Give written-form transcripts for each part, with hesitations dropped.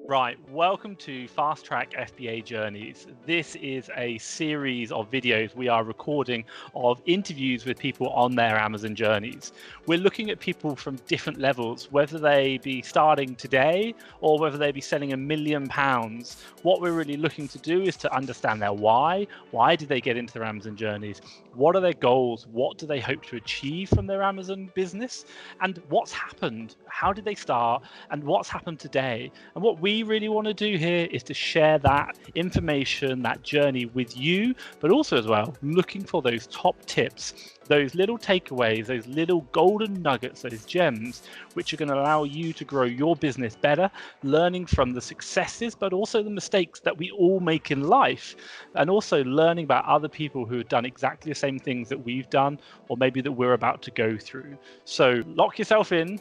Right, welcome to FastTrack FBA Journeys. This is a series of videos we are recording of interviews with people on their Amazon journeys. We're looking at people from different levels, whether they be starting today or whether they be selling £1 million. What we're really looking to do is to understand their why. Why did they get into their Amazon journeys? What are their goals? What do they hope to achieve from their Amazon business? And what's happened? How did they start? And what's happened today? And what we really want to do here is to share that information, that journey with you, but also as well, looking for those top tips, those little takeaways, those little golden nuggets, those gems, which are going to allow you to grow your business better, learning from the successes, but also the mistakes that we all make in life, and also learning about other people who have done exactly the same things that we've done, or maybe that we're about to go through. So lock yourself in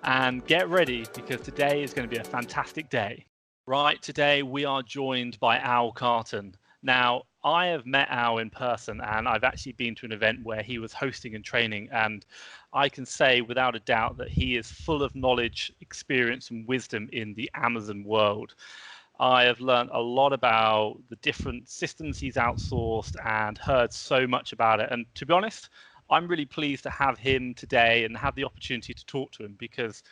and get ready, because today is going to be a fantastic day. Right, today we are joined by Carlton. Now, I have met Al in person, and I've actually been to an event where he was hosting and training, and I can say without a doubt that he is full of knowledge, experience, and wisdom in the Amazon world. I have learned a lot about the different systems he's outsourced and heard so much about it. And to be honest, I'm really pleased to have him today and have the opportunity to talk to him, because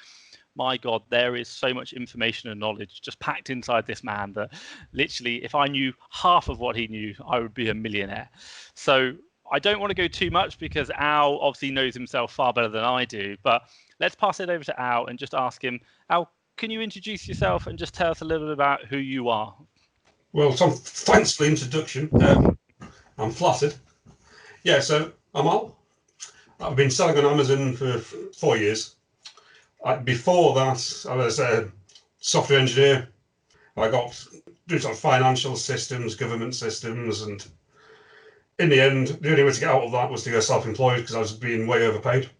my God, there is so much information and knowledge just packed inside this man that literally, if I knew half of what he knew, I would be a millionaire. So I don't want to go too much, because Al obviously knows himself far better than I do. But let's pass it over to Al and just ask him, Al, can you introduce yourself and just tell us a little bit about who you are? Well, Tom, thanks for the introduction. I'm flattered. Yeah, so I'm Al. I've been selling on Amazon for 4 years. Before that, I was a software engineer. I got doing sort of financial systems, government systems, and in the end, the only way to get out of that was to go self-employed, because I was being way overpaid.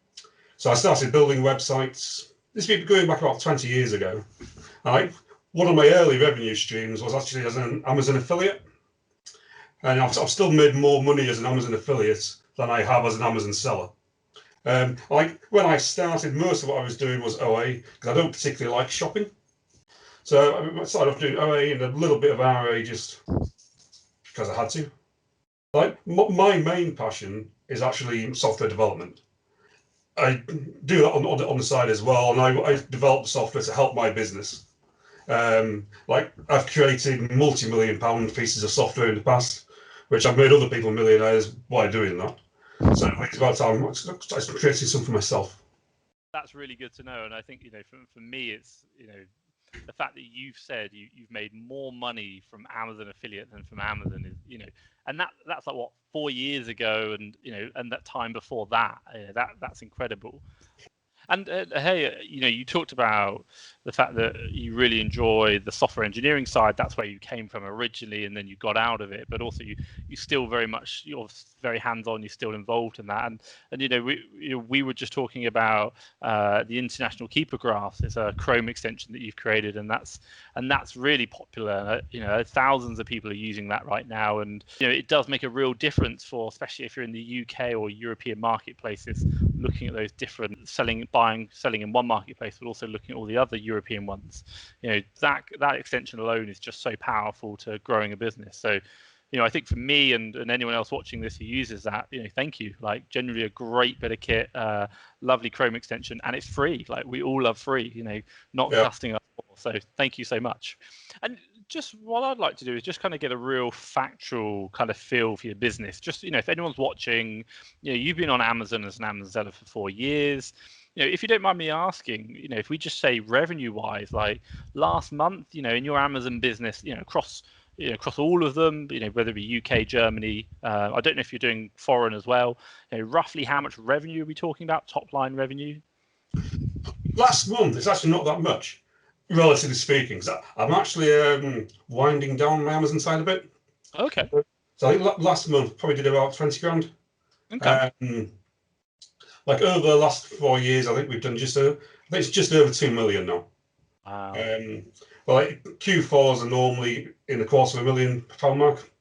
So I started building websites. This is going back about 20 years ago. One of my early revenue streams was actually as an Amazon affiliate. And I've still made more money as an Amazon affiliate than I have as an Amazon seller. When I started, most of what I was doing was OA, because I don't particularly like shopping. So I started off doing OA and a little bit of RA just because I had to. My main passion is actually software development. I do that on the side as well, and I develop software to help my business. I've created multi-million-pound pieces of software in the past, which I've made other people millionaires by doing that. So it's about time I'm creating something for myself. That's really good to know. And I think, for me, it's, the fact that you've said you've made more money from Amazon affiliate than from Amazon is, and that's like what, 4 years ago, and and that time before that, that's incredible. And hey, you talked about the fact that you really enjoy the software engineering side. That's where you came from originally, and then you got out of it. But also, you still you're very hands-on. You're still involved in that. And we were just talking about the International Keeper Graphs. It's a Chrome extension that you've created, and that's really popular. Thousands of people are using that right now, and it does make a real difference for, especially if you're in the UK or European marketplaces, looking at those different selling in one marketplace, but also looking at all the other European ones. That extension alone is just so powerful to growing a business. So I think for me and anyone else watching this who uses that, thank you. Generally a great bit of kit, lovely Chrome extension, and it's free. We all love free, not costing us more. So thank you so much. And just what I'd like to do is just kind of get a real factual kind of feel for your business. Just, if anyone's watching, you've been on Amazon as an Amazon seller for 4 years. If you don't mind me asking, if we just say revenue wise, like last month, in your Amazon business, across all of them, whether it be UK, Germany, I don't know if you're doing foreign as well, roughly how much revenue are we talking about, top line revenue? Last month, it's actually not that much, relatively speaking. I'm actually winding down my Amazon side a bit. Okay. So I think last month probably did about 20 grand. Okay. Over the last 4 years, I think we've done it's just over 2 million now. Wow. Q4s are normally in the £250,000 mark.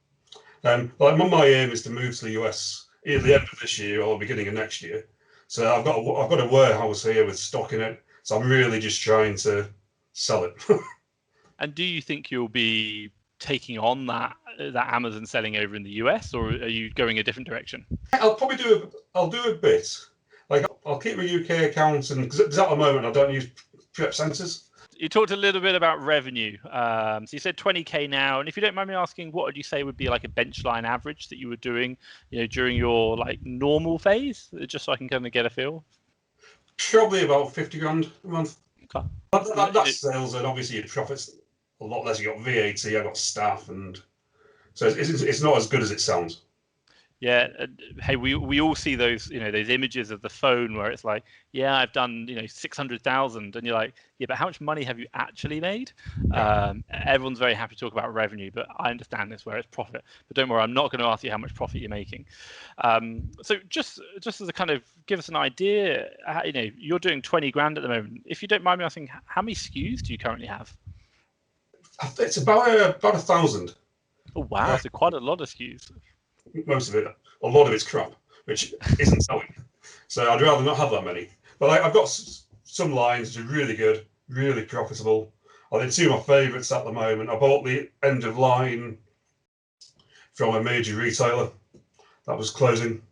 My aim is to move to the US either the end of this year or the beginning of next year. So I've got a warehouse here with stock in it. So I'm really just trying to sell it. And do you think you'll be taking on that Amazon selling over in the US, or are you going a different direction? I'll do a bit. Like I'll keep my UK accounts, and because at the moment I don't use prep centers. You talked a little bit about revenue. So you said 20K now, and if you don't mind me asking, what would you say would be like a benchline average that you were doing, during your like normal phase, just so I can kind of get a feel? Probably about 50 grand a month. Okay. That's sales, and obviously your profits a lot less. You got VAT, I got staff, and so it's not as good as it sounds. Yeah. Hey, we all see those, those images of the phone where it's like, yeah, I've done, 600,000, and you're like, yeah, but how much money have you actually made? Everyone's very happy to talk about revenue, but I understand this where it's profit. But don't worry, I'm not going to ask you how much profit you're making. So just as a kind of give us an idea, you're doing 20 grand at the moment. If you don't mind me asking, how many SKUs do you currently have? It's about 1,000. Oh wow, so quite a lot of SKUs. Most of it, a lot of it's crap, which isn't selling. So I'd rather not have that many. But I've got some lines which are really good, really profitable. I think two of my favourites at the moment. I bought the end of line from a major retailer that was closing,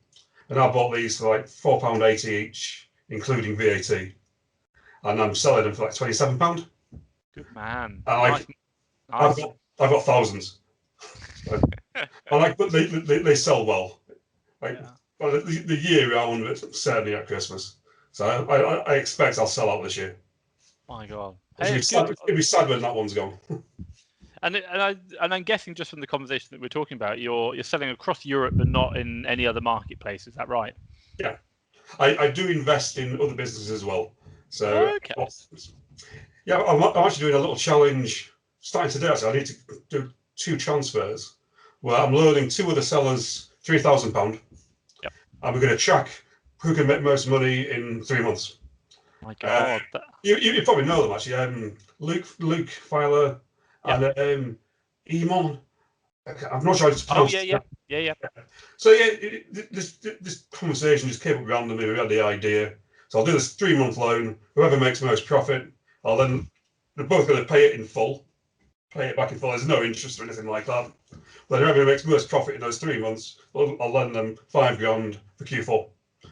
and I bought these for like £4.80 each, including VAT, and I'm selling them for like £27. Good man. And nice. I've got thousands. But they sell well. Well, the year round, but certainly at Christmas. So I expect I'll sell out this year. My God, It'd be sad when that one's gone. And I'm guessing just from the conversation that we're talking about, you're selling across Europe, but not in any other marketplace. Is that right? Yeah, I do invest in other businesses as well. So okay. Yeah, I'm actually doing a little challenge starting today. So I need to do 2 transfers where I'm loading 2 other sellers £3,000. Yep. And we're going to track who can make most money in 3 months. My God. You probably know them actually. Luke Filer and Emon. I'm not sure how to pronounce it. Yeah. So this conversation just came up randomly. We had the idea. So I'll do this 3-month loan. Whoever makes most profit, they're both going to pay it in full. Pay it back in full. There's no interest or anything like that. But whoever makes most profit in those 3 months, I'll lend them £5 grand for Q4,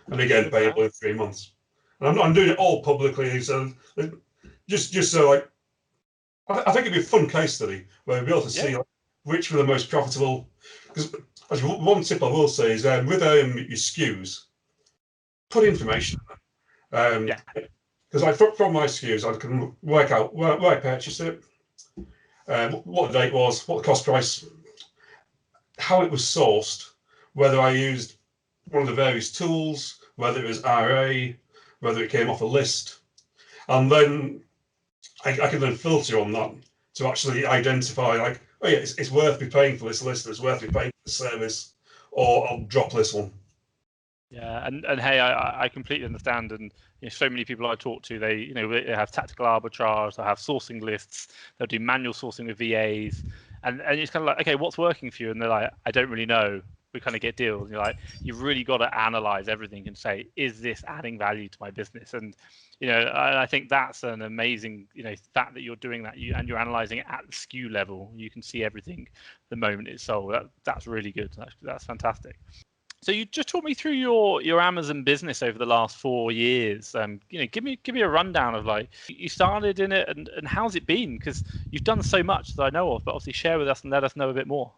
and again payable in 3 months. And I'm doing it all publicly, so just so I think it'd be a fun case study where we'll be able to see which were the most profitable. Because one tip I will say is with your SKUs, put information. Because from my SKUs, I can work out where I purchased it, what the date was, what the cost price, how it was sourced, whether I used one of the various tools, whether it was RA, whether it came off a list, and then I can then filter on that to actually identify like, oh yeah, it's worth me paying for this list, it's worth me paying for the service, or I'll drop this one. Yeah, and hey, I completely understand, and so many people I talk to, they they have tactical arbitrage, they have sourcing lists, they'll do manual sourcing with VAs, and it's kind of like, okay, what's working for you? And they're like, I don't really know. We kind of get deals. And you're like, you've really got to analyze everything and say, is this adding value to my business? And I think that's an amazing fact that you're doing that, and you're analyzing it at the SKU level. You can see everything the moment it's sold. That's really good. That's fantastic. So you just talk me through your Amazon business over the last 4 years. Give me a rundown of like you started in it and how's it been? Because you've done so much that I know of, but obviously share with us and let us know a bit more.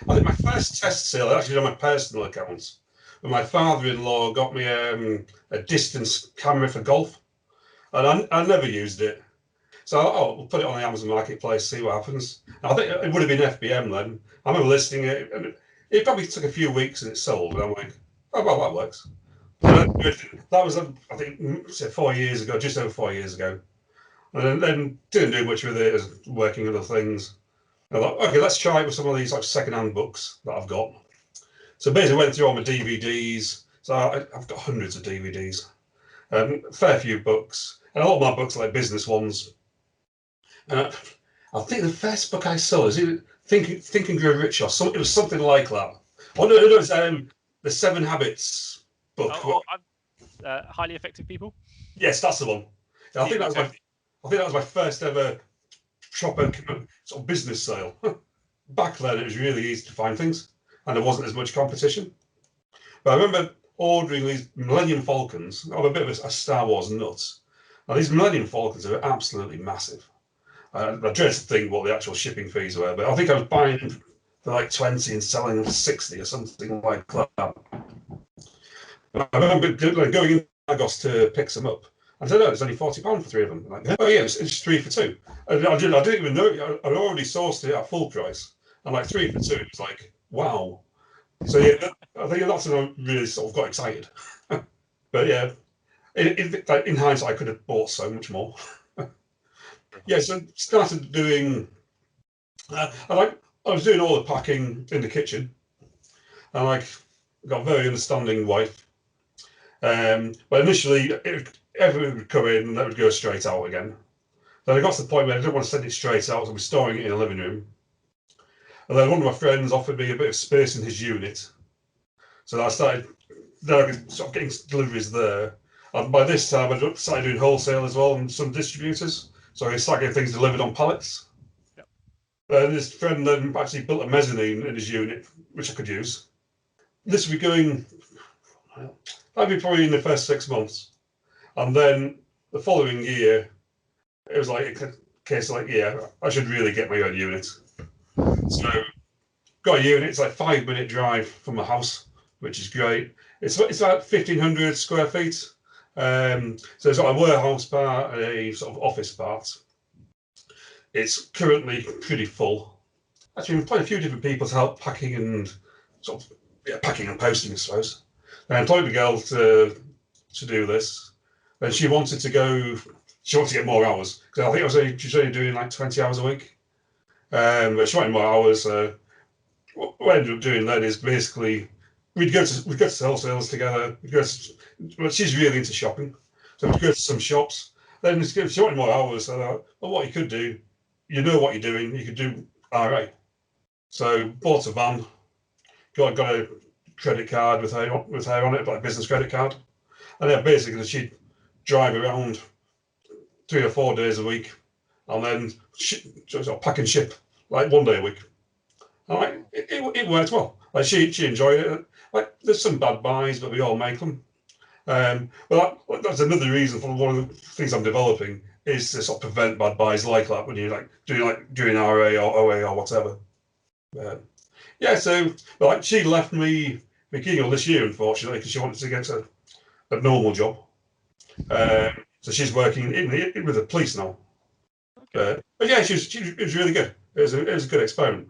I think my first test sale I actually did on my personal accounts. But my father-in-law got me a distance camera for golf, and I never used it. So we'll put it on the Amazon Marketplace, see what happens. I think it would have been FBM then. I remember listing it, and it probably took a few weeks and it sold. And I'm like, oh, well, that works. That was, I think, 4 years ago, just over 4 years ago. And then didn't do much with it, as working other things. I thought, okay, let's try it with some of these like second-hand books that I've got. So basically went through all my DVDs. So I've got hundreds of DVDs, a fair few books, and a lot of my books are like business ones. I think the first book I saw is Think and Grow Rich, or something. It was something like that. Oh no, it was the 7 Habits book. Highly Effective People. Yes, that's the one. I think that's I think that was my first ever proper sort of business sale. Back then, it was really easy to find things, and there wasn't as much competition. But I remember ordering these Millennium Falcons. I'm a bit of a Star Wars nut. Now, these Millennium Falcons are absolutely massive. I dread to think what the actual shipping fees were, but I think I was buying them for like 20 and selling them for 60 or something like that. But I remember going in Lagos to pick some up. I don't know, it's only £40 for 3 of them. Like, oh yeah, it's 3 for 2. I didn't even know. I'd already sourced it at full price. And like 3 for 2, it was like, wow. So yeah, I think that's when I really sort of got excited. But yeah, in hindsight, I could have bought so much more. Yeah, so started doing. I was doing all the packing in the kitchen, and got a very understanding wife. But initially, everything would come in and that would go straight out again. Then I got to the point where I didn't want to send it straight out, so I was storing it in a living room. And then one of my friends offered me a bit of space in his unit, so I started sort of getting deliveries there. And by this time, I started doing wholesale as well and some distributors. So I started getting things delivered on pallets. Yep. And this friend then actually built a mezzanine in his unit, which I could use. This would be going, that'd be probably in the first 6 months. And then the following year, it was like a case like, yeah, I should really get my own unit. So got a unit, it's like a 5-minute drive from my house, which is great. It's about 1,500 square feet. So it's got a warehouse part and a sort of office part. It's currently pretty full. Actually, we've employed a few different people to help packing and sort of packing and posting, I suppose. I employed a girl to do this, and she wanted to get more hours because I think she's only doing like 20 hours a week. But she wanted more hours. What we ended up doing then is basically we'd go to wholesalers together. Well, she's really into shopping, so we'd go to some shops. Then if she wanted more hours, so thought, well, what you could do, you know what you're doing, you could do RA. So bought a van, got a credit card with her on it, like a business credit card, and then basically she'd drive around 3 or 4 days a week, and then sort of pack and ship like 1 day a week. And it worked well. Like she enjoyed it. Like there's some bad buys, but we all make them. Well, that's another reason for one of the things I'm developing is to sort of prevent bad buys like that when you're doing RA or OA or whatever. Yeah, so she left me beginning of this year, unfortunately, because she wanted to get a normal job. So she's working with the police now. Okay. But yeah, it was really good. It was a good experiment.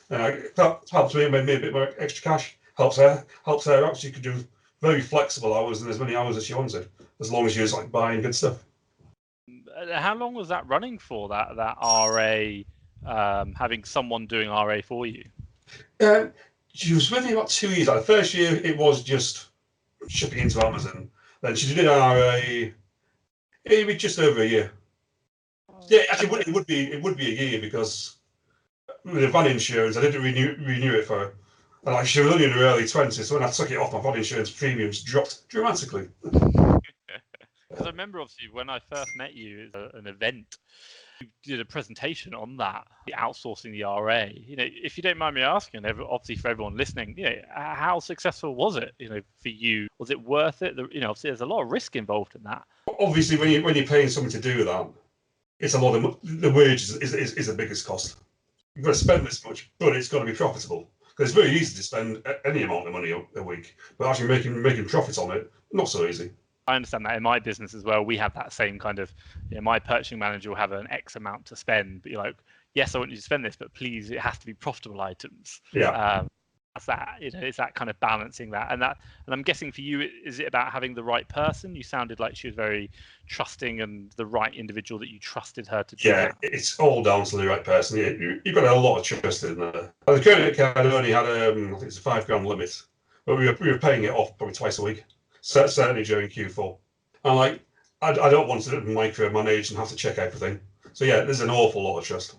That helps me, made me a bit more extra cash. Helps her out. She could do very flexible hours and as many hours as she wanted, as long as she was buying good stuff. How long was that running for? That RA, having someone doing RA for you? She was with me about 2 years. Like the first year, it was just shipping into Amazon. Then she did RA. It would be just over a year. Yeah, actually, it would be a year because with the van insurance, I didn't renew it for her. And she was only in her early 20s, so when I took it off, my van insurance premiums dropped dramatically. Because I remember, obviously, when I first met you at an event, you did a presentation on that, outsourcing the RA. If you don't mind me asking, obviously for everyone listening, how successful was it? For you, was it worth it? Obviously, there's a lot of risk involved in that. Obviously, when you're paying someone to do that, it's a lot of the wages is the biggest cost. You've got to spend this much, but it's got to be profitable. Because it's very easy to spend any amount of money a week, but actually making profits on it, not so easy. I understand that in my business as well. We have that same kind of, my purchasing manager will have an X amount to spend, but you're like, yes, I want you to spend this, but please, it has to be profitable items. Yeah. That's that. It's that kind of balancing that, and I'm guessing for you, is it about having the right person? You sounded like she was very trusting and the right individual that you trusted her to do. Yeah, that. It's all down to the right person. You've got a lot of trust in there. The credit card only had I think it's a £5 limit, but we were paying it off probably twice a week. Certainly during Q4. And I don't want to micromanage and have to check everything. So yeah, there's an awful lot of trust.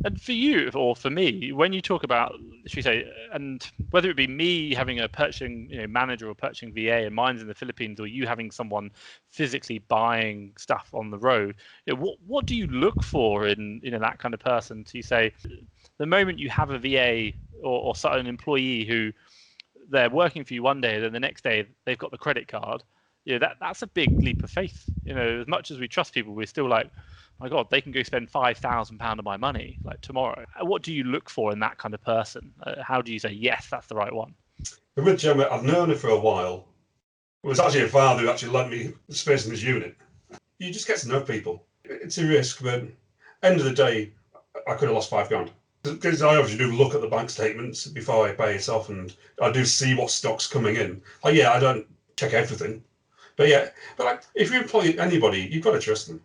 And for you or for me, when you talk about, should we say, and whether it be me having a purchasing manager or purchasing VA, and mine's in the Philippines, or you having someone physically buying stuff on the road, what do you look for in that kind of person? So you say, the moment you have a VA or an employee who they're working for you one day, then the next day they've got the credit card. That's a big leap of faith. As much as we trust people, we're still like, my God, they can go spend £5,000 of my money like tomorrow. What do you look for in that kind of person? How do you say, yes, that's the right one? With Gemma, I've known her for a while. It was actually a father who actually lent me space in his unit. You just get to know people. It's a risk, but end of the day, I could have lost £5,000. Because I obviously do look at the bank statements before I pay it off, and I do see what stock's coming in. I don't check everything. But like, if you employ anybody, you've got to trust them.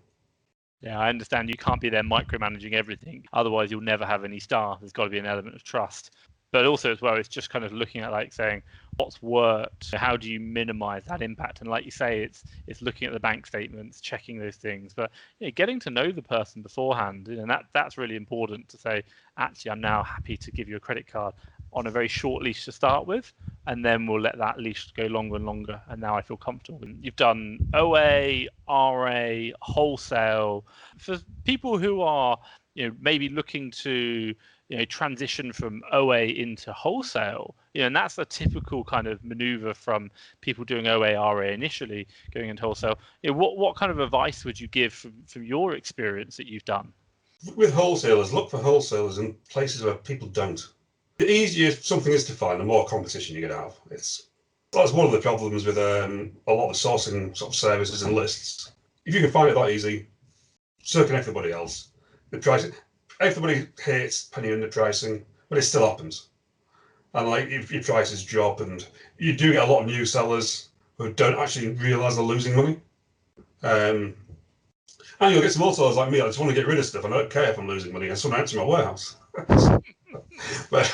Yeah, I understand you can't be there micromanaging everything. Otherwise, you'll never have any staff. There's got to be an element of trust. But also as well, it's just kind of looking at like saying what's worked. How do you minimize that impact? And like you say, it's looking at the bank statements, checking those things. But getting to know the person beforehand, and that's really important to say, actually, I'm now happy to give you a credit card on a very short leash to start with, and then we'll let that leash go longer and longer. And now I feel comfortable. You've done OA, RA, wholesale. For people who are maybe looking to transition from OA into wholesale, and that's a typical kind of maneuver from people doing OA, RA initially going into wholesale. What kind of advice would you give from your experience that you've done? With wholesalers, look for wholesalers in places where people don't. The easier something is to find, the more competition you get out of. That's one of the problems with a lot of sourcing sort of services and lists. If you can find it that easy, so can everybody else. The price, everybody hates penny under pricing, but it still happens. And like, if your prices drop, and you do get a lot of new sellers who don't actually realise they're losing money. And you'll get some wholesalers like me. I just want to get rid of stuff. I don't care if I'm losing money. I just want to empty my warehouse. But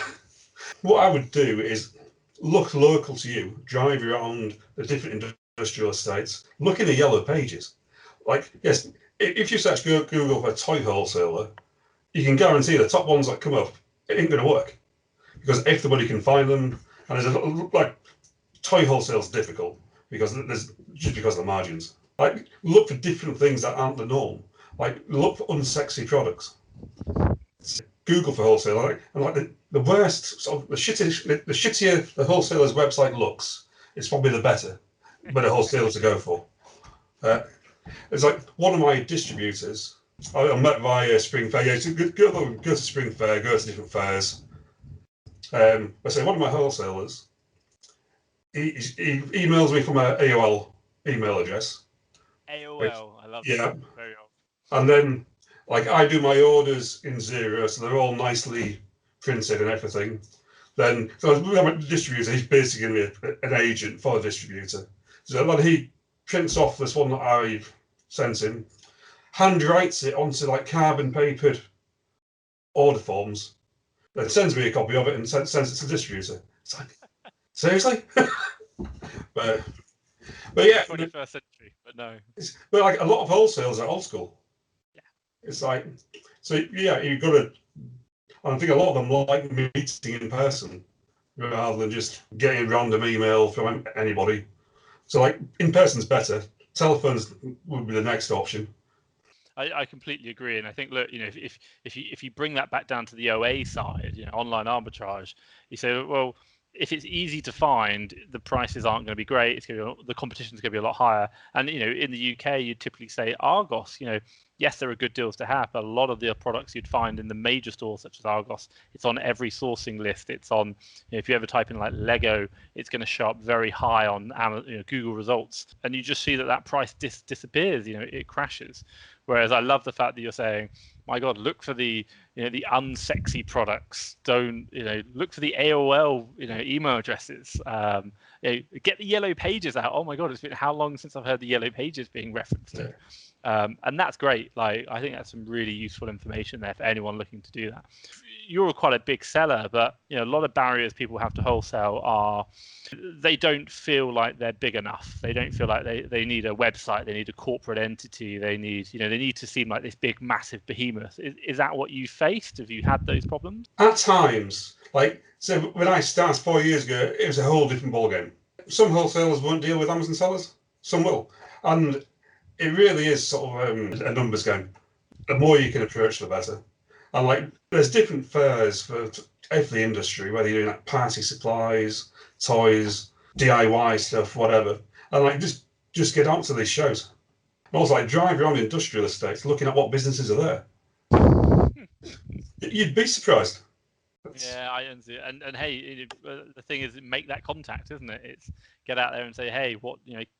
what I would do is look local to you, drive around the different industrial estates, look in the yellow pages. Like, yes, if you search Google for toy wholesaler, you can guarantee the top ones that come up, it ain't going to work because everybody can find them. And there's like, toy wholesale is difficult because of the margins. Like, look for different things that aren't the norm. Like, look for unsexy products. Google for wholesale, and like the worst, sort of the shittier the wholesaler's website looks, it's probably the better wholesaler to go for. It's like one of my distributors. I met via Spring Fair. So go to Spring Fair, go to different fairs. I say one of my wholesalers. He emails me from an AOL email address. AOL, I love that. Very old. And then, like, I do my orders in Zero, so they're all nicely printed and everything. Then, so I'm a distributor. He's basically going to be an agent for the distributor. So then he prints off this one that I've sent him, hand writes it onto like carbon papered order forms, then sends me a copy of it and sends it to the distributor. It's like, seriously? but yeah, 21st century, but no. But like, a lot of wholesalers are old school. Yeah. It's like, so yeah, you've got to. I think a lot of them like meeting in person rather than just getting a random email from anybody. So like, in person's better. Telephones would be the next option. I completely agree, and I think, look, if you bring that back down to the OA side, online arbitrage, you say, well, if it's easy to find, the prices aren't going to be great. The competition's going to be a lot higher. And in the UK, you'd typically say Argos. Yes, there are good deals to have, but a lot of the products you'd find in the major stores such as Argos, it's on every sourcing list. It's on, if you ever type in like Lego, it's going to show up very high on Google results, and you just see that price disappears. It crashes. Whereas I love the fact that you're saying, my God, look for the the unsexy products. Don't look for the AOL email addresses. get the yellow pages out. Oh my God, it's been how long since I've heard the yellow pages being referenced. And that's great. Like, I think that's some really useful information there for anyone looking to do that. You're quite a big seller, but a lot of barriers people have to wholesale are they don't feel like they're big enough. They don't feel like they need a website, they need a corporate entity, they need to seem like this big, massive behemoth. Is that what you faced? Have you had those problems? At times, so when I started 4 years ago, it was a whole different ballgame. Some wholesalers won't deal with Amazon sellers, some will. And it really is sort of a numbers game. The more you can approach, the better. And there's different fairs for every industry, whether you're doing party supplies, toys, DIY stuff, whatever. And just get out to these shows. And also drive around industrial estates, looking at what businesses are there. You'd be surprised. Yeah, I understand. And hey, the thing is, make that contact, isn't it? It's get out there and say, hey,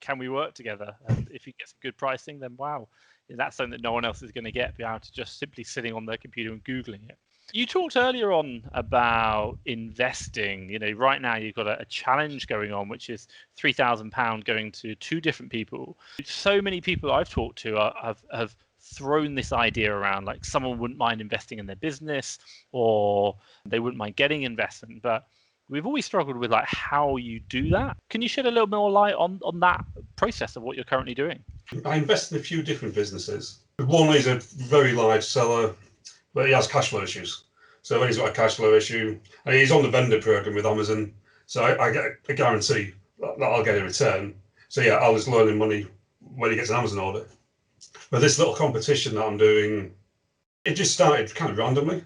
can we work together? And if you get some good pricing, then wow, that's something that no one else is going to get. Be able to just simply sitting on their computer and Googling it. You talked earlier on about investing. Right now you've got a challenge going on, which is £3,000 going to two different people. So many people I've talked to have thrown this idea around, like someone wouldn't mind investing in their business or they wouldn't mind getting investment, but we've always struggled with how you do that. Can you shed a little more light on that process of what you're currently doing? I invest in a few different businesses. One is a very large seller, but he has cash flow issues. So when he's got a cash flow issue, and he's on the vendor program with Amazon, so I get a guarantee that I'll get a return. So yeah, I'll just loan him money when he gets an Amazon order. But this little competition that I'm doing, it just started kind of randomly.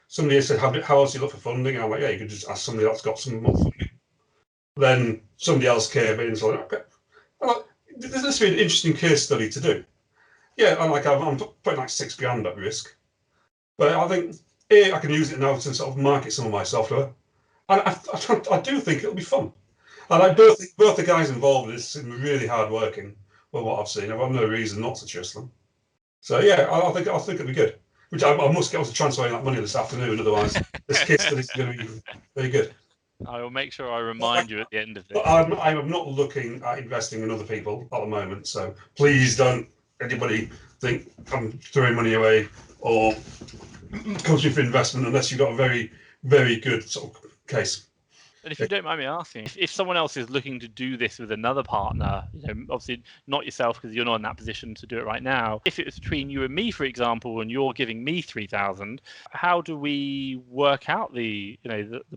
Somebody said, how else do you look for funding? And I'm like, yeah, you could just ask somebody that's got some more funding. Then somebody else came in and said, okay, this would be an interesting case study to do. Yeah, I'm putting £6,000 at risk. But I think, I can use it now to sort of market some of my software. And I do think it'll be fun. And both the guys involved in this seem really hard working. Well, what I've seen, I've no reason not to trust them. So yeah, I think it'll be good. Which I must get on to transferring that money this afternoon, otherwise this case study is going to be very good. I will make sure I remind you at the end of this. I'm not looking at investing in other people at the moment, so please don't anybody think I'm throwing money away or comes for investment unless you've got a very, very good sort of case. And if you don't mind me asking, if someone else is looking to do this with another partner, obviously not yourself because you're not in that position to do it right now. If it was between you and me, for example, and you're giving me 3,000, how do we work out the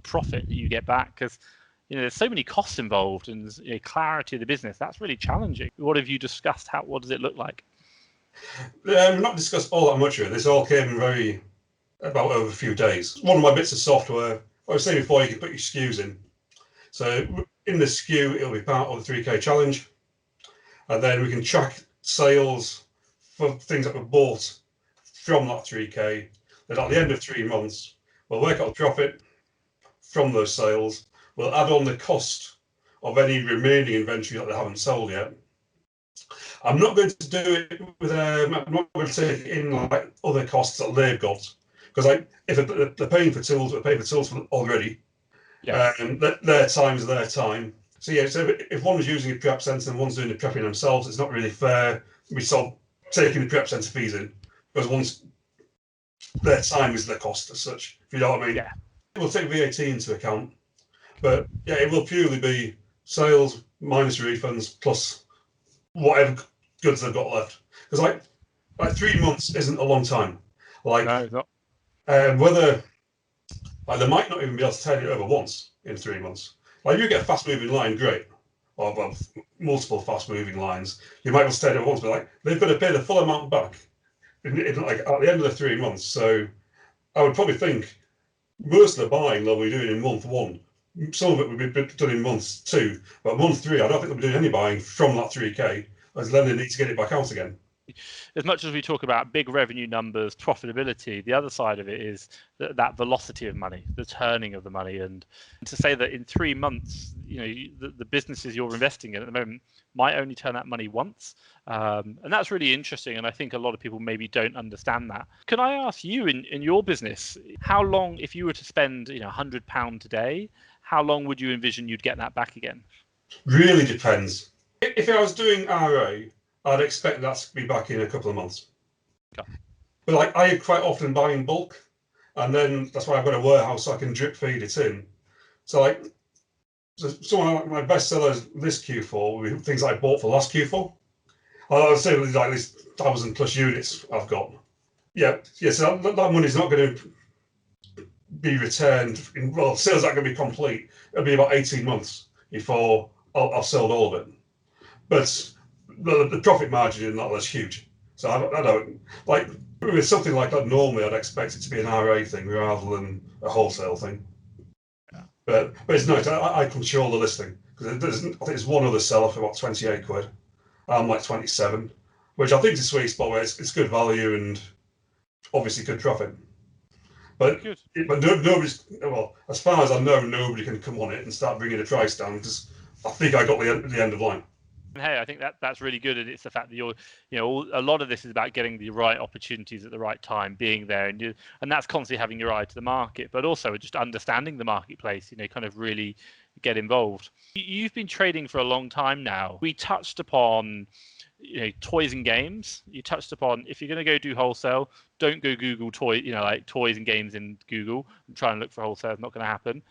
profit that you get back? Because there's so many costs involved and clarity of the business. That's really challenging. What have you discussed? What does it look like? Not discussed all that much of it. This all came about over a few days. One of my bits of software. I was saying before, you can put your SKUs in. So in the SKU, it'll be part of the 3K challenge. And then we can track sales for things that were bought from that 3K. Then at the end of 3 months, we'll work out the profit from those sales. We'll add on the cost of any remaining inventory that they haven't sold yet. I'm not going to do it with, I'm not going to take in other costs that they've got. Because if they're paying for tools, we're paying for tools already. Yeah. Their time is their time. So yeah, so if one was using a prep centre and one's doing the prepping themselves, it's not really fair. We sort of taking the prep centre fees in because their time is their cost as such. If you know what I mean. Yeah. We'll take VAT into account, but yeah, it will purely be sales minus refunds plus whatever goods they've got left. Because 3 months isn't a long time. No, it's not. Whether they might not even be able to turn it over once in 3 months. If you get a fast-moving line, great. Or multiple fast-moving lines, you might be able to turn it over once, but they've got to pay the full amount back at the end of the 3 months. So I would probably think most of the buying they'll be doing in month 1. Some of it would be done in month 2, but month 3, I don't think they'll be doing any buying from that 3K, as then they need to get it back out again. As much as we talk about big revenue numbers, profitability, the other side of it is that velocity of money, the turning of the money. And to say that in 3 months, the businesses you're investing in at the moment might only turn that money once. And that's really interesting. And I think a lot of people maybe don't understand that. Can I ask you in your business, how long, if you were to spend £100 today, how long would you envision you'd get that back again? Really depends. If I was doing RA, I'd expect that to be back in a couple of months. Okay. But like I quite often buy in bulk, and then that's why I've got a warehouse so I can drip feed it in. So like, some of my best sellers this Q4 were things I bought for last Q4. I would say like these 1,000+ units I've got. Yeah. So that money's not going to be returned. Well, sales aren't going to be complete. It'll be about 18 months before I've sold all of it. But the profit margin in that was huge. So I don't like with something like that. Normally, I'd expect it to be an RA thing rather than a wholesale thing. Yeah. But it's nice. I control the listing because I think there's one other seller for about 28 quid. I'm like 27, which I think is a sweet spot where it's good value and obviously good profit. But Good. Nobody's, well, as far as I know, nobody can come on it and start bringing the price down because I think I got the end of line. And hey, I think that's really good, and it's the fact that you're, a lot of this is about getting the right opportunities at the right time, being there, and that's constantly having your eye to the market, but also just understanding the marketplace. Kind of really get involved. You've been trading for a long time now. We touched upon toys and games. You touched upon if you're going to go do wholesale, don't go Google toy, like toys and games in Google and try and look for wholesale. It's not going to happen.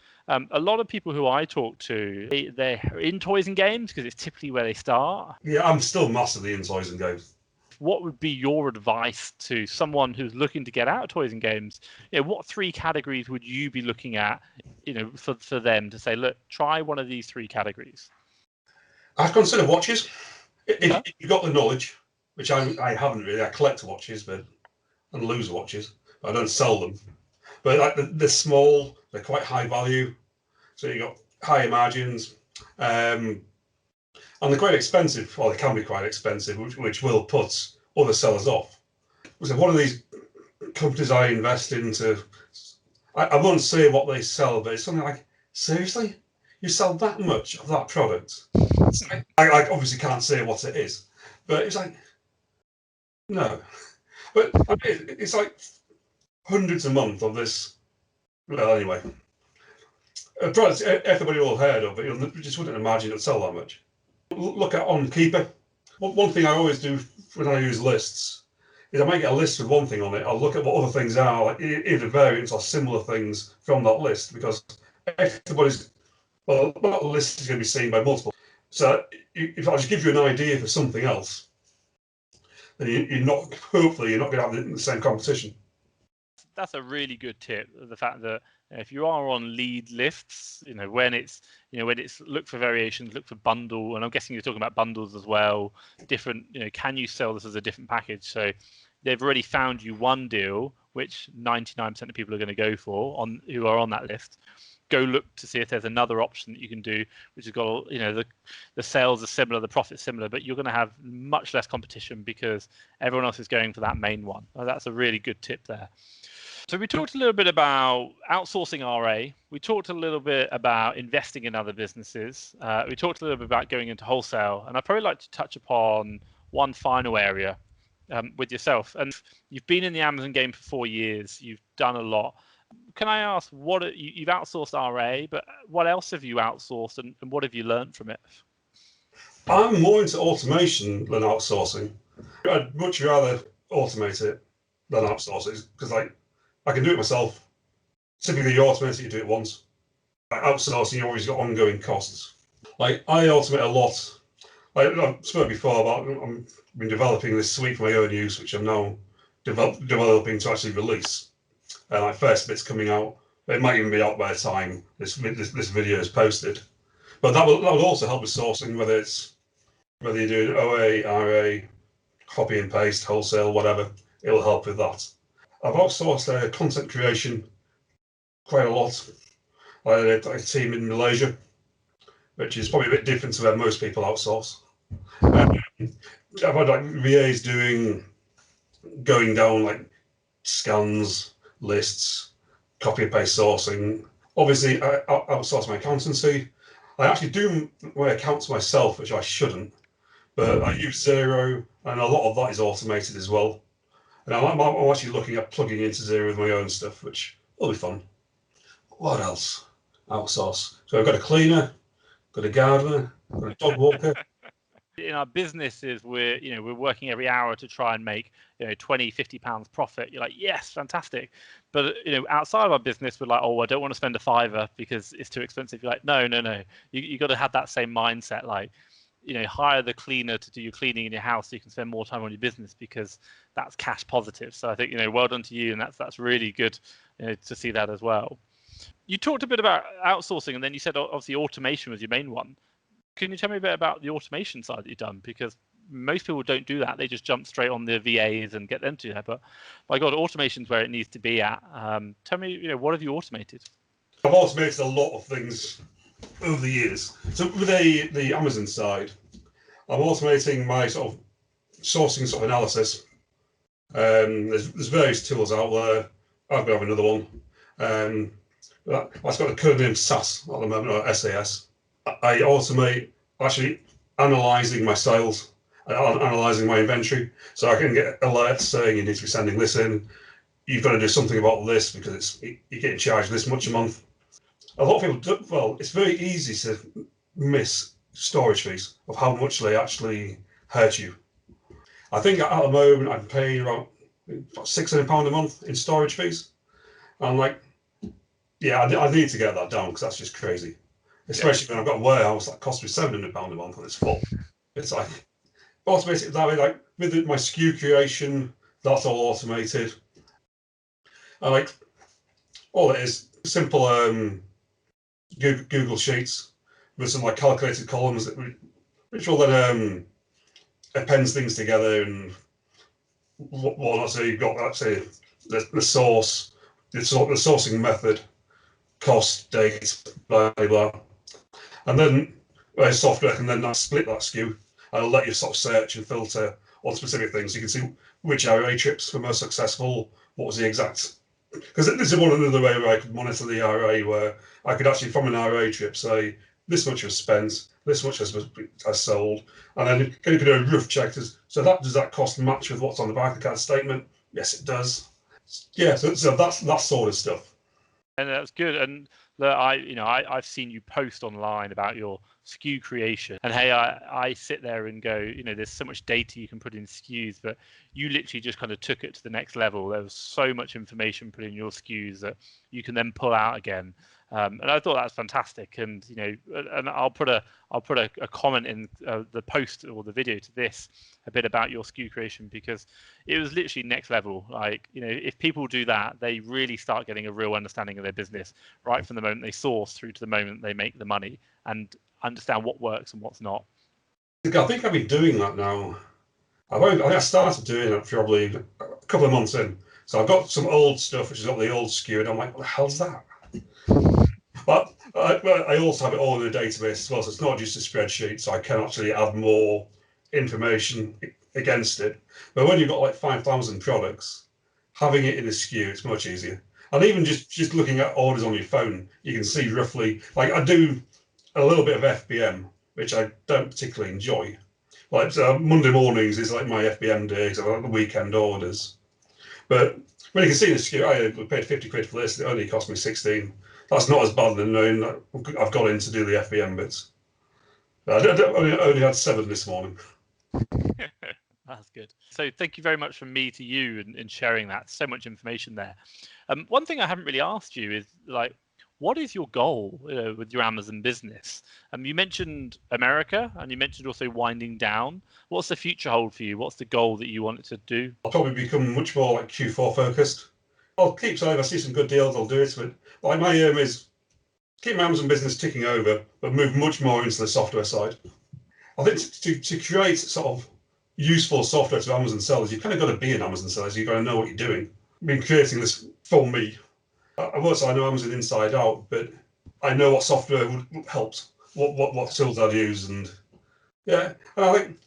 A lot of people who I talk to, they're in toys and games because it's typically where they start. Yeah, I'm still massively in toys and games. What would be your advice to someone who's looking to get out of toys and games? What 3 categories would you be looking at, for them to say, look, try one of these 3 categories? I'd consider watches. If you've got the knowledge, which I haven't really. I collect watches, and lose watches. But I don't sell them. But like they're small, they're quite high value, so you got higher margins, and they're quite expensive. Well, they can be quite expensive, which will put other sellers off. So one of these companies I invest into, I won't say what they sell, but it's something like, seriously, you sell that much of that product? I obviously can't say what it is, but it's like, no. But it's like hundreds a month of this. Well, anyway, a product everybody all heard of, but you just wouldn't imagine it'd sell that much. Look at on Keeper. One thing I always do when I use lists is I might get a list with one thing on it. I'll look at what other things are, like either variants or similar things from that list, because everybody's, well, that list is going to be seen by multiple. So if I just give you an idea for something else, then you're not, hopefully you're not going to have the same competition. That's a really good tip. The fact that if you are on lead lists, when it's look for variations, look for bundle, and I'm guessing you're talking about bundles as well. Different, can you sell this as a different package? So they've already found you one deal, which 99% of people are going to go for who are on that list. Go look to see if there's another option that you can do, which has got, the sales are similar, the profit's similar, but you're going to have much less competition because everyone else is going for that main one. That's a really good tip there. So we talked a little bit about outsourcing RA. We talked a little bit about investing in other businesses. We talked a little bit about going into wholesale. And I'd probably like to touch upon one final area with yourself. And you've been in the Amazon game for 4 years. You've done a lot. Can I ask, you've outsourced RA, but what else have you outsourced and what have you learned from it? I'm more into automation than outsourcing. I'd much rather automate it than outsource it because I can do it myself. Typically, you automate it, you do it once. Like outsourcing, you always got ongoing costs. Like I automate a lot. I've spoken before about I've been developing this suite for my own use, which I'm now developing to actually release. And first bit's coming out. It might even be out by the time this video is posted. But that will also help with sourcing, whether you're doing OA, RA, copy and paste, wholesale, whatever. It will help with that. I've outsourced content creation quite a lot. I had a team in Malaysia, which is probably a bit different to where most people outsource. I've had VAs going down like scans, lists, copy and paste sourcing. Obviously, I outsource my accountancy. I actually do my accounts myself, which I shouldn't, but I use Xero, and a lot of that is automated as well. And I'm actually looking at plugging into Xero with my own stuff, which will be fun. What else? Outsource. So I've got a cleaner, got a gardener, got a dog walker. In our businesses, we're working every hour to try and make 20, 50 pounds profit. You're like, yes, fantastic. But outside of our business, we're like, oh, I don't want to spend a fiver because it's too expensive. You're like, no. You got to have that same mindset. Like, hire the cleaner to do your cleaning in your house so you can spend more time on your business, because that's cash positive. So I think well done to you, and that's really good to see that as well. You talked a bit about outsourcing, and then you said obviously automation was your main one. Can you tell me a bit about the automation side that you've done? Because most people don't do that. They just jump straight on the VAs and get them to that. But by God, automation's where it needs to be at. Tell me, what have you automated? I've automated a lot of things over the years. So with the Amazon side, I'm automating my sort of sourcing sort of analysis. There's various tools out there. I've got another one. That's got a code name SAS at the moment, or SAS. I automate actually analysing my sales, analysing my inventory, so I can get alerts saying you need to be sending this in. You've got to do something about this because you're getting charged this much a month. A lot of people do. Well, it's very easy to miss storage fees of how much they actually hurt you. I think at the moment I'm paying about £600 a month in storage fees. I'm like, yeah, I need to get that down because that's just crazy. Especially when I've got a warehouse that costs me £700 a month and it's full. It's like automated that way. Like with my Skew creation, that's all automated. I like all it is simple Google Sheets with some like calculated columns which will then appends things together and whatnot. So you've got that, say the source, the sourcing method, cost, date, blah blah. And then software can then split that SKU and it'll let you sort of search and filter on specific things. You can see which RA trips were most successful, what was the exact. Because this is one another way where I could monitor the RA, where I could actually, from an RA trip, say this much was spent, this much has sold, and then you can do a rough check. So does that cost match with what's on the bank account statement? Yes, it does. Yeah, so that's that sort of stuff. And that's good. And I've seen you post online about your SKU creation, and hey, I sit there and go, there's so much data you can put in SKUs, but you literally just kind of took it to the next level. There was so much information put in your SKUs that you can then pull out again. And I thought that's fantastic. And and I'll put a comment in the post or the video to this a bit about your SKU creation, because it was literally next level. Like if people do that, they really start getting a real understanding of their business right from the moment they source through to the moment they make the money, and understand what works and what's not. I think I've been doing that now. I started doing it probably a couple of months in. So I've got some old stuff which is got the old SKU, and I'm like, what the hell's that? But I also have it all in a database as well, so it's not just a spreadsheet, so I can actually add more information against it. But when you've got like 5,000 products, having it in a SKU, it's much easier. And even just looking at orders on your phone, you can see roughly, like I do a little bit of FBM, which I don't particularly enjoy. Like Monday mornings is like my FBM day because I've got the weekend orders. But when you can see the SKU, I paid 50 quid for this, it only cost me 16. That's not as bad than knowing that I've got in to do the FBM bits. I only had 7 this morning. That's good. So thank you very much from me to you in sharing that. So much information there. One thing I haven't really asked you is, like, what is your goal with your Amazon business? You mentioned America, and you mentioned also winding down. What's the future hold for you? What's the goal that you want it to do? I'll probably become much more like Q4 focused. I'll keep saying if I see some good deals, I'll do it. But like my aim is keep my Amazon business ticking over, but move much more into the software side. I think to create sort of useful software to Amazon sellers, you've kind of got to be an Amazon seller. You've got to know what you're doing. I've been creating this for me. I won't say I know Amazon inside out, but I know what software would help, what tools I'd use, and yeah. And I think,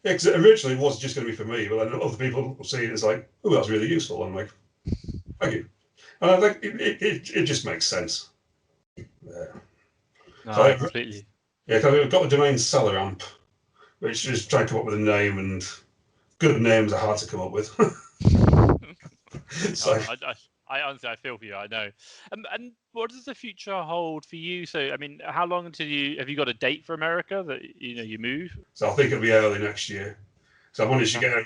yeah, because originally it was just going to be for me, but then other people will see it as like, oh, that's really useful. I'm like, thank you. And I think it just makes sense. Yeah. No, So completely. Yeah, because we've got the domain seller amp, which is trying to come up with a name, and good names are hard to come up with. So I honestly, I feel for you. I know. And what does the future hold for you? So, I mean, how long until have you got a date for America that you move? So I think it'll be early next year. So I managed to get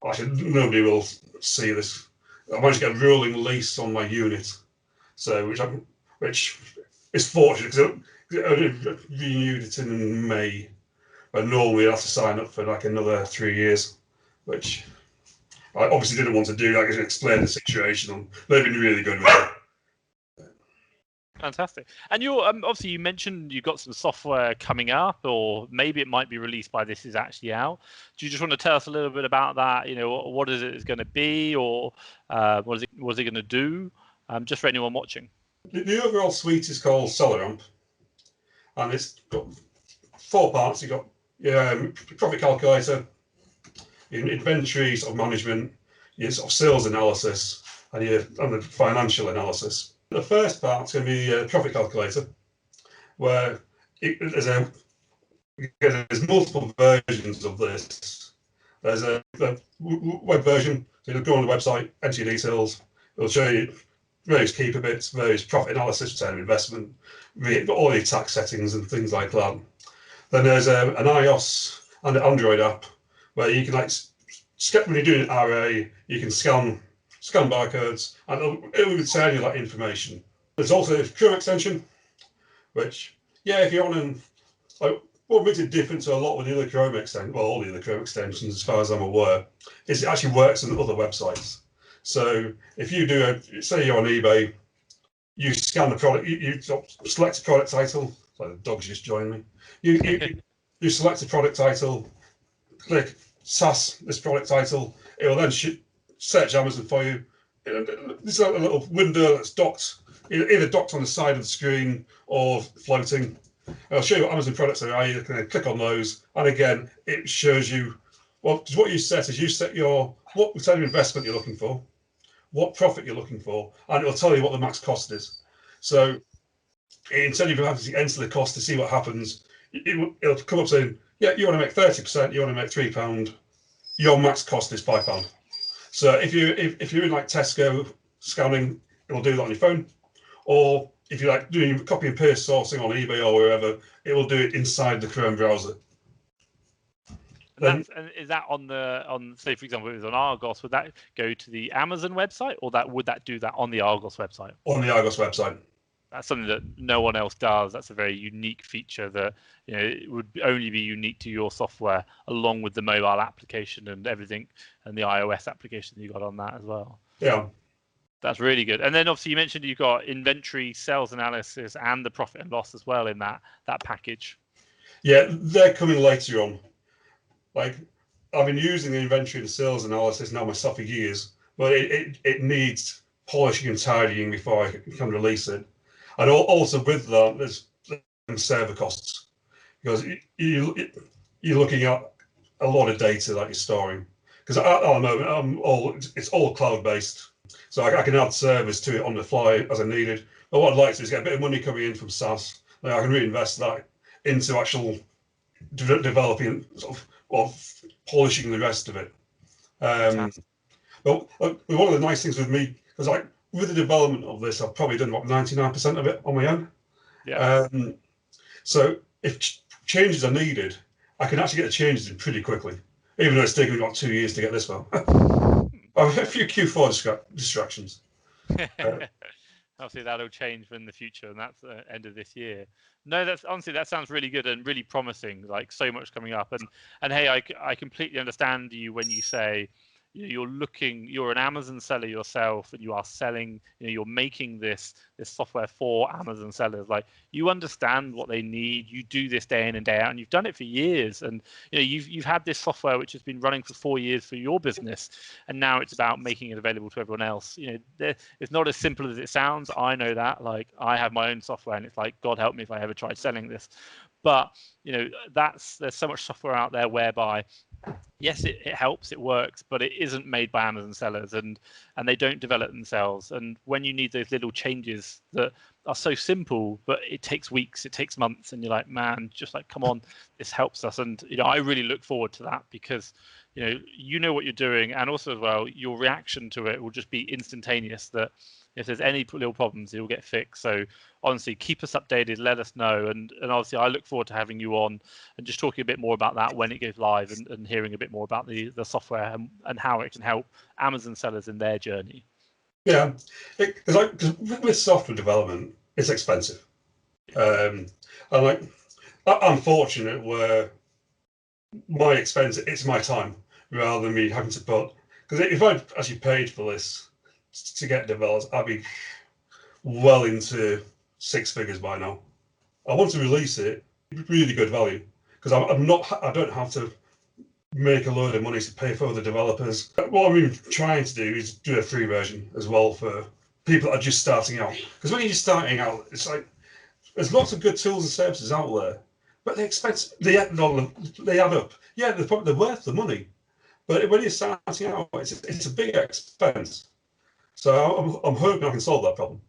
actually nobody will see this. I managed to get a rolling lease on my unit, so which is fortunate because I only renewed it in May, but normally I have to sign up for like another 3 years, which I obviously didn't want to do. I can explain the situation, and they've been really good with it. Fantastic. And you're obviously you mentioned you've got some software coming up, or maybe it might be released by this is actually out. Do you just want to tell us a little bit about that? What is it going to be, or what is it going to do? Just for anyone watching. The overall suite is called SellerAmp, and it's got 4 parts. You've got your profit calculator, your inventory sort of management, your sort of sales analysis, and the financial analysis. The first part's going to be a profit calculator, where there's multiple versions of this. There's a web version, so you'll go on the website, enter your details, it'll show you various keeper bits, various profit analysis, return on investment, all your tax settings and things like that. Then there's an iOS and an Android app where you can when you're doing RA, you can scan barcodes and it will tell you that information. There's also a Chrome extension, which, if you're on what makes it different to a lot of the other Chrome extensions, well, all the other Chrome extensions, as far as I'm aware, is it actually works on other websites. So if you say you're on eBay, you scan the product, you select a product title. Like the dog's just joined me. You select a product title, click SAS, this product title. It will then search Amazon for you. This is a little window that's docked, either docked on the side of the screen or floating. I'll show you what Amazon products there are. You can click on those, and again, it shows you what you set is you set what return on investment you're looking for, what profit you're looking for, and it'll tell you what the max cost is. So instead of having to enter the cost to see what happens, it'll come up saying, you want to make 30%, you want to make £3, your max cost is £5. So if you're in like Tesco scanning, it'll do that on your phone, or if you're like doing copy and paste sourcing on eBay or wherever, it will do it inside the Chrome browser. And is that say for example, if it was on Argos, would that go to the Amazon website, or would that do that on the Argos website? On the Argos website. That's something that no one else does. That's a very unique feature that it would only be unique to your software, along with the mobile application and everything, and the iOS application that you got on that as well. Yeah. That's really good. And then obviously you mentioned you've got inventory, sales analysis, and the profit and loss as well in that package. Yeah, they're coming later on. Like, I've been using the inventory and sales analysis now myself for years, but it needs polishing and tidying before I can release it. And also with that, there's server costs, because you're looking at a lot of data that you're storing. Because at the moment, it's all cloud-based. So I can add servers to it on the fly as I needed. But what I'd like to do is get a bit of money coming in from SaaS. Then I can reinvest that into actual developing or polishing the rest of it. But one of the nice things with me is with the development of this, I've probably done about 99% of it on my own. Yeah. So if changes are needed, I can actually get the changes in pretty quickly, even though it's taken me about 2 years to get this far. I've a few Q4 distractions. Obviously, that'll change in the future, and that's the end of this year. No, that sounds really good and really promising. Like, so much coming up, and hey, I completely understand you when you say you're an Amazon seller yourself, and you are selling, you're making this software for Amazon sellers. Like, you understand what they need. You do this day in and day out, and you've done it for years. And you've had this software which has been running for 4 years for your business, and now it's about making it available to everyone else. It's not as simple as it sounds. I know that. Like, I have my own software, and it's like, God help me if I ever tried selling this. But there's so much software out there whereby, yes, it helps, it works, but it isn't made by Amazon sellers, and they don't develop themselves. And when you need those little changes that are so simple, but it takes weeks, it takes months, and you're like, man, just like, come on, this helps us. And I really look forward to that, because you know what you're doing, and also as well, your reaction to it will just be instantaneous. That if there's any little problems, it will get fixed. So honestly, keep us updated, let us know, and obviously I look forward to having you on and just talking a bit more about that when it goes live, and hearing a bit more about the software and how it can help Amazon sellers in their journey. Yeah, because with software development, it's expensive. And I'm fortunate where my expense, it's my time rather than me having to put, because if I'd actually paid for this to get developed, I'd be well into six figures by now. I want to release it, really good value, because I don't have to make a load of money to pay for the developers. What I'm trying to do is do a free version as well for people that are just starting out. Because when you're just starting out, it's like there's lots of good tools and services out there, but they're expensive. They add up. Yeah, they're worth the money, but when you're starting out, it's a big expense. So I'm hoping I can solve that problem.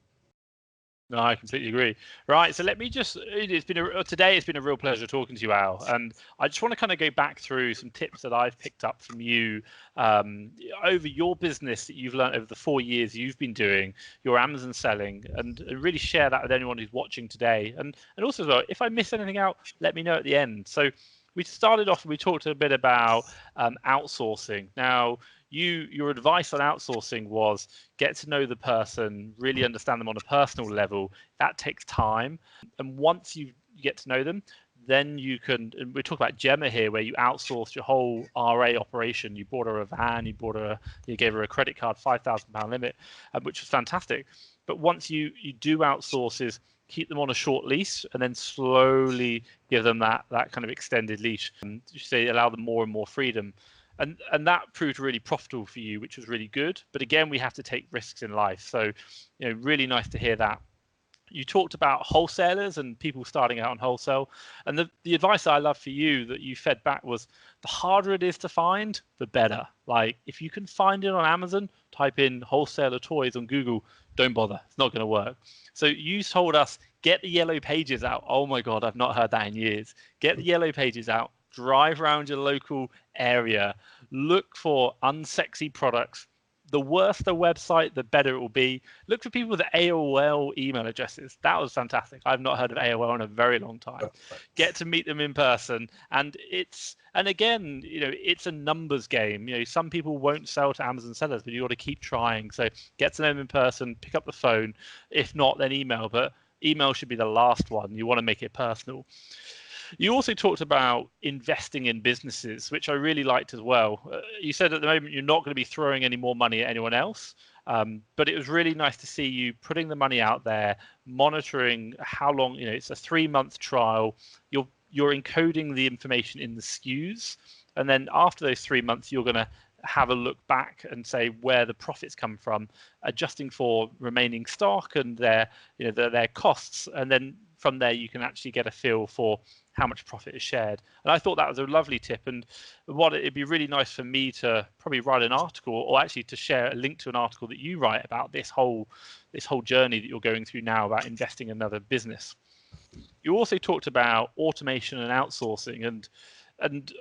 No, I completely agree. Right, so let me today it's been a real pleasure talking to you, Al, and I just want to kind of go back through some tips that I've picked up from you over your business that you've learned over the 4 years you've been doing your Amazon selling, and really share that with anyone who's watching today. And also, though, if I miss anything out, let me know at the end. So we started off and we talked a bit about outsourcing. Now, your advice on outsourcing was get to know the person, really understand them on a personal level. That takes time, and once you get to know them, then you can. And we talk about Gemma here, where you outsourced your whole RA operation. You bought her a van, you gave her a credit card, £5,000 limit, which was fantastic. But once you do outsources, keep them on a short leash, and then slowly give them that kind of extended leash, and you say allow them more and more freedom. And that proved really profitable for you, which was really good. But again, we have to take risks in life. So, really nice to hear that. You talked about wholesalers and people starting out on wholesale. And the advice I love for you that you fed back was the harder it is to find, the better. Like if you can find it on Amazon, type in wholesaler toys on Google, don't bother. It's not going to work. So you told us, get the yellow pages out. Oh my God, I've not heard that in years. Get the yellow pages out. Drive around your local area, look for unsexy products. The worse the website, the better it will be. Look for people with AOL email addresses. That was fantastic. I've not heard of AOL in a very long time. Get to meet them in person. And again, it's a numbers game. Some people won't sell to Amazon sellers, but you got to keep trying. So get to know them in person, pick up the phone. If not, then email. But email should be the last one. You want to make it personal. You also talked about investing in businesses, which I really liked as well. You said at the moment you're not going to be throwing any more money at anyone else, but it was really nice to see you putting the money out there, monitoring how long. It's a 3-month trial. You're encoding the information in the Skews, and then after those 3 months, you're going to have a look back and say where the profits come from, adjusting for remaining stock and their costs, and then from there you can actually get a feel for how much profit is shared. And I thought that was a lovely tip, and it'd be really nice for me to probably write an article, or actually to share a link to an article that you write about this whole journey that you're going through now about investing in another business. You also talked about automation and outsourcing, and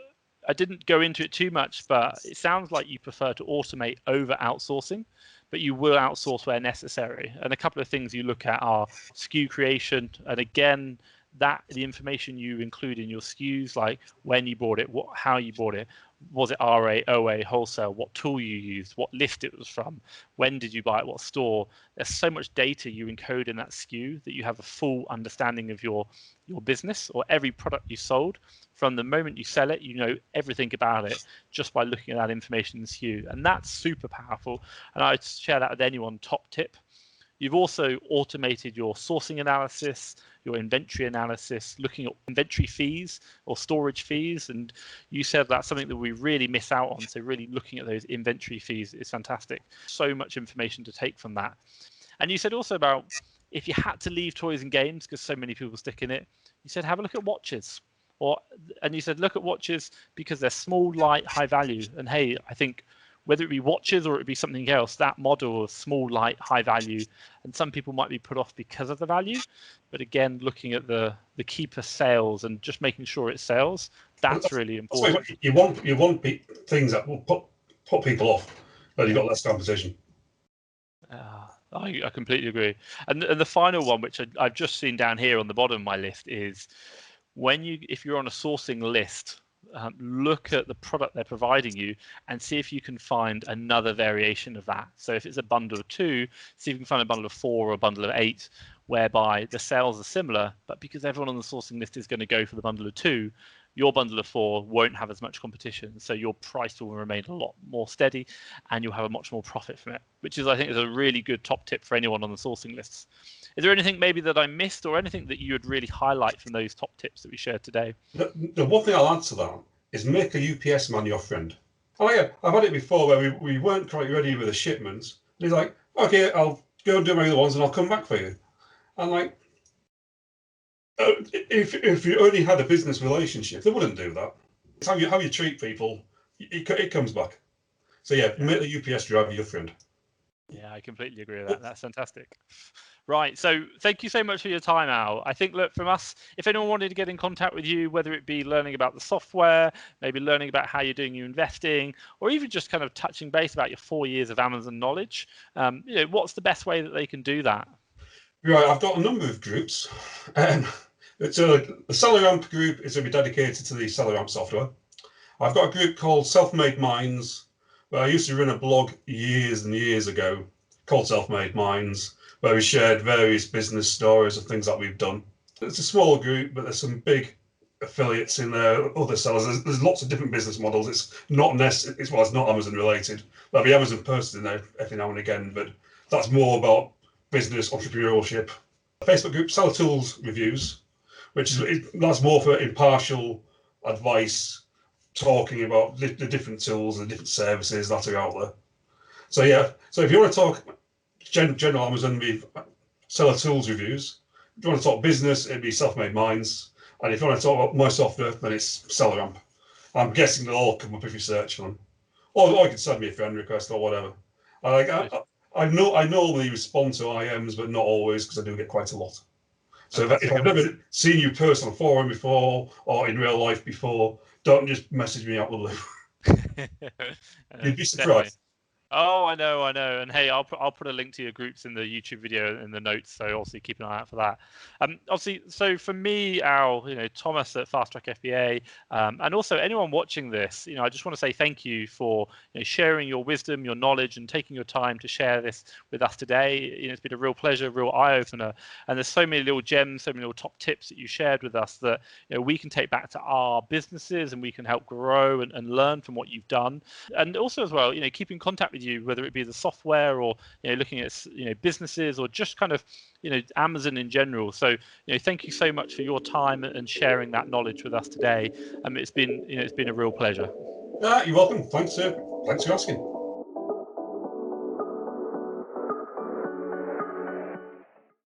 I didn't go into it too much, but it sounds like you prefer to automate over outsourcing, but you will outsource where necessary. And a couple of things you look at are SKU creation, and again, the information you include in your SKUs, like when you bought it, how you bought it, was it RA, OA, wholesale, what tool you used, what list it was from, when did you buy it, what store. There's so much data you encode in that SKU that you have a full understanding of your business or every product you sold. From the moment you sell it, you know everything about it just by looking at that information in the SKU. And that's super powerful. And I'd share that with anyone, top tip. You've also automated your sourcing analysis, your inventory analysis, looking at inventory fees or storage fees. And you said that's something that we really miss out on. So really looking at those inventory fees is fantastic. So much information to take from that. And you said also about if you had to leave toys and games, because so many people stick in it, you said have a look at watches. And you said look at watches because they're small, light, high value. And hey, I think whether it be watches or it be something else, that model of small, light, high value, and some people might be put off because of the value. But again, looking at the keeper sales and just making sure it sells, That's really That's what important. you want things that will put people off, but you've got less competition. I completely agree. And the final one, which I've just seen down here on the bottom of my list, is if you're on a sourcing list, look at the product they're providing you and see if you can find another variation of that. So if it's a bundle of 2, see if you can find a bundle of 4 or a bundle of 8, whereby the sales are similar, but because everyone on the sourcing list is going to go for the bundle of 2, your bundle of 4 won't have as much competition, so your price will remain a lot more steady and you'll have a much more profit from it, which is, I think, is a really good top tip for anyone on the sourcing lists. Is there anything maybe that I missed or anything that you would really highlight from those top tips that we shared today? The one thing I'll add to that is make a UPS man your friend. I've had it before where we weren't quite ready with a shipment. And he's like, okay, I'll go and do my other ones and I'll come back for you. And like, if you only had a business relationship, they wouldn't do that. It's how you treat people. It comes back. So yeah, make the UPS driver your friend. Yeah, I completely agree with that. That's fantastic. Right. So thank you so much for your time, Al. I think, look, from us, if anyone wanted to get in contact with you, whether it be learning about the software, maybe learning about how you're doing your investing, or even just kind of touching base about your 4 years of Amazon knowledge, what's the best way that they can do that? Right, I've got a number of groups. The Seller Ramp group is going to be dedicated to the Seller Ramp software. I've got a group called Self-Made Minds, where I used to run a blog years and years ago called Self-Made Minds, where we shared various business stories of things that we've done. It's a small group, but there's some big affiliates in there, other sellers. There's lots of different business models. It's not Amazon related. There'll be Amazon posted in there every now and again, but that's more about business entrepreneurship. Facebook group Seller Tools Reviews, that's more for impartial advice, talking about the different tools and different services that are out there. So yeah, so if you want to talk general Amazon, it'd be Seller Tools Reviews. If you want to talk business, it'd be Self-Made Minds. And if you want to talk about my software, then it's Seller Ramp. I'm guessing they'll all come up if you search for them. Or you can send me a friend request or whatever. I normally respond to IMs, but not always, because I do get quite a lot. So if I've never seen you personally on a forum before or in real life before, don't just message me out the blue. You'd be surprised. Definitely. Oh, I know. And hey, I'll put a link to your groups in the YouTube video in the notes. So obviously keep an eye out for that. Obviously, so for me, Al, Thomas at FastTrack FBA, and also anyone watching this, I just want to say thank you for sharing your wisdom, your knowledge, and taking your time to share this with us today. It's been a real pleasure, real eye opener, and there's so many little gems, so many little top tips that you shared with us that we can take back to our businesses and we can help grow and learn from what you've done, and also as well, keep in contact with you, whether it be the software or looking at businesses or just kind of Amazon in general. So thank you so much for your time and sharing that knowledge with us today. It's been a real pleasure. You're welcome. Thanks for asking.